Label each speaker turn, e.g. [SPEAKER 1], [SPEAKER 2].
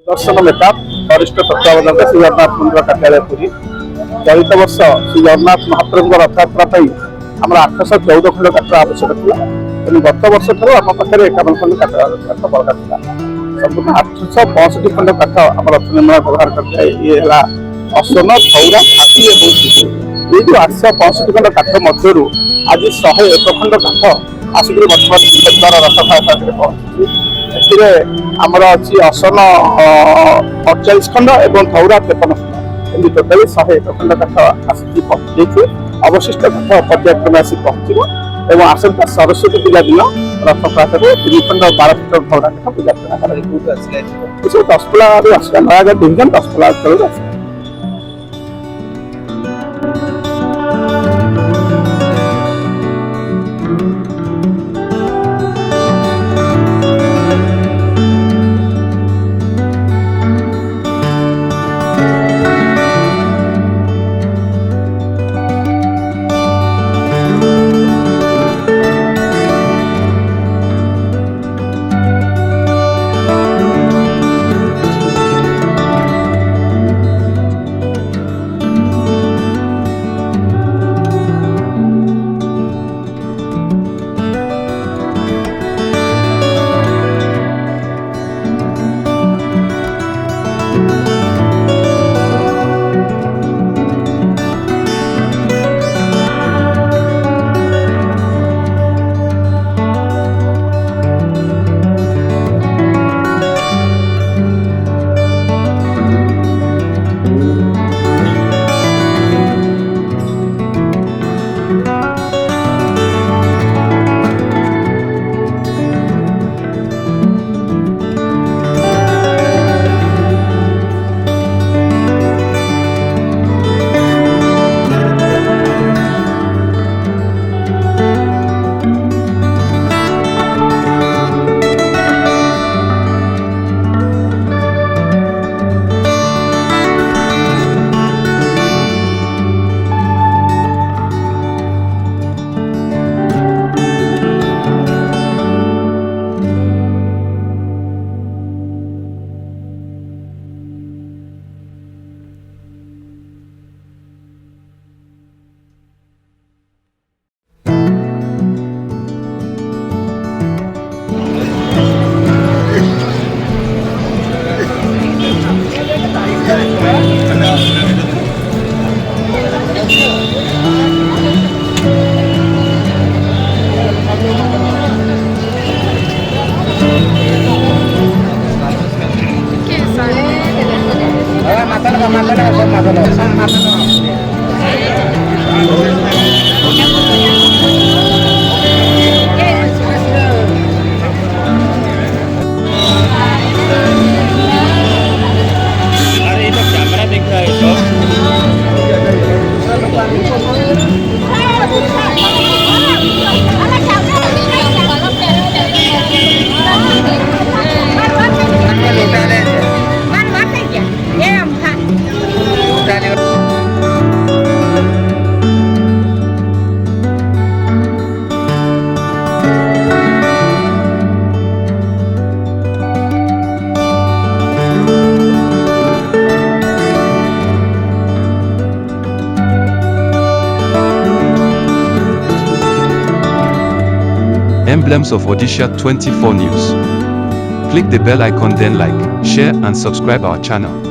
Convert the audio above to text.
[SPEAKER 1] दर्शन नेता वरिष्ठ तत्वावधायक श्री जगन्नाथ मंदिर कार्यालय पुरी चलित वर्ष श्री जगन्नाथ महाप्रभु रथयात्रा आम 814 खंड काठ आवश्यक था तेणु गत वर्ष ठार आम पाखे 51 खंड काठ बरका था संपूर्ण 865 खंड काठ आम रथ निर्माण व्यवहार करता ये अश्वन धौरा हाथी ये जो 865 खंड काठ मध्य आज 101 खंड काठ आसिक बर्तमान रथ पहुंची आमर अच्छी असन 48 खंड और धौरा 53 खंड एमती टोटाली 101 खंड काठ आसिक पहुंची अवशिष्ट काठ पर्यायक्रमे आसी पहुंचो आसंता सरस्वती पूजा दिन रथ प्रातः 3 खंड 12 फुट धौरा काठ पूजा कर दशपल आसला नयागढ़ डिविजन दशपल अंचल आस
[SPEAKER 2] Emblems of Odisha 24 News. Click the bell icon, then like, share and subscribe our channel.